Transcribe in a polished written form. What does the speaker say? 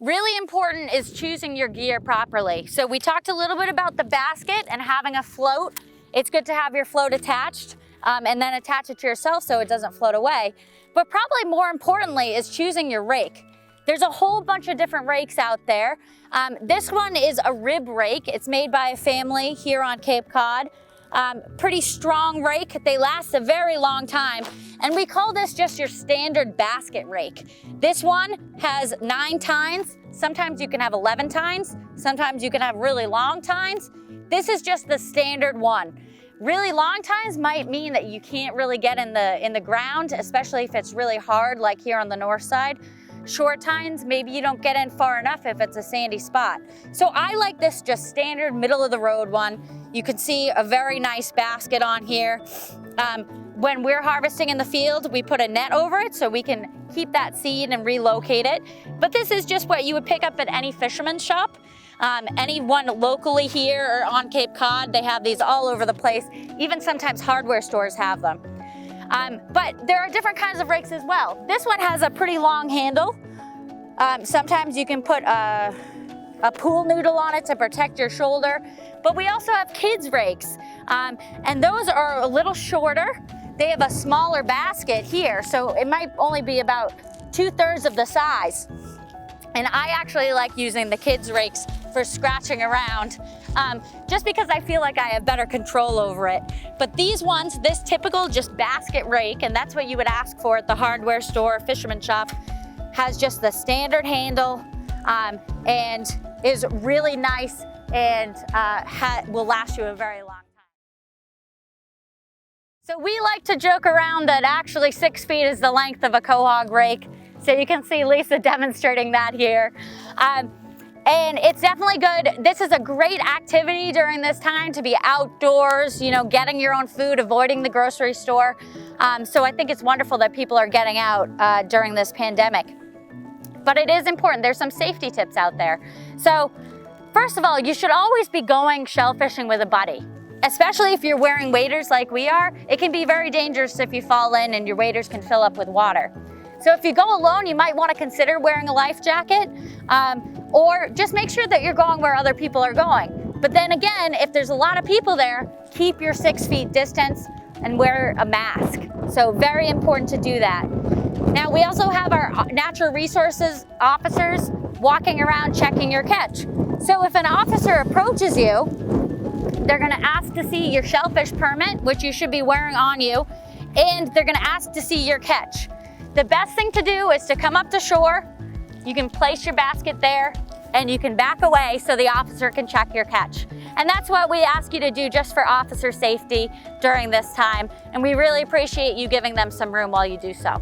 Really important is choosing your gear properly. So we talked a little bit about the basket and having a float. It's good to have your float attached and then attach it to yourself so it doesn't float away. But probably more importantly is choosing your rake. There's a whole bunch of different rakes out there. This one is a rib rake. It's made by a family here on Cape Cod. Pretty strong rake. They last a very long time. And we call this just your standard basket rake. This one has 9 tines. Sometimes you can have 11 tines. Sometimes you can have really long tines. This is just the standard one. Really long tines might mean that you can't really get in the ground, especially if it's really hard, like here on the north side. Short tines, maybe you don't get in far enough if it's a sandy spot. So I like this just standard middle of the road one. You can see a very nice basket on here. When we're harvesting in the field, we put a net over it so we can keep that seed and relocate it. But this is just what you would pick up at any fisherman's shop. Anyone locally here or on Cape Cod, they have these all over the place. Even sometimes hardware stores have them. But there are different kinds of rakes as well. This one has a pretty long handle. Sometimes you can put a pool noodle on it to protect your shoulder. But we also have kids rakes, and those are a little shorter. They have a smaller basket here, so it might only be about 2/3 of the size. And I actually like using the kids rakes for scratching around, just because I feel like I have better control over it. But these ones, this typical just basket rake, and that's what you would ask for at the hardware store, fisherman shop, has just the standard handle and is really nice and will last you a very long time. So we like to joke around that actually 6 feet is the length of a quahog rake. So you can see Lisa demonstrating that here. And it's definitely good. This is a great activity during this time to be outdoors, you know, getting your own food, avoiding the grocery store. So I think it's wonderful that people are getting out during this pandemic. But it is important. There's some safety tips out there. So first of all, you should always be going shellfishing with a buddy, especially if you're wearing waders like we are. It can be very dangerous if you fall in and your waders can fill up with water. So if you go alone, you might want to consider wearing a life jacket, or just make sure that you're going where other people are going. But then again, if there's a lot of people there, keep your 6 feet distance and wear a mask. So very important to do that. Now we also have our natural resources officers walking around checking your catch. So if an officer approaches you, they're going to ask to see your shellfish permit, which you should be wearing on you, and they're going to ask to see your catch. The best thing to do is to come up to shore. You can place your basket there and you can back away so the officer can check your catch. And that's what we ask you to do just for officer safety during this time. And we really appreciate you giving them some room while you do so.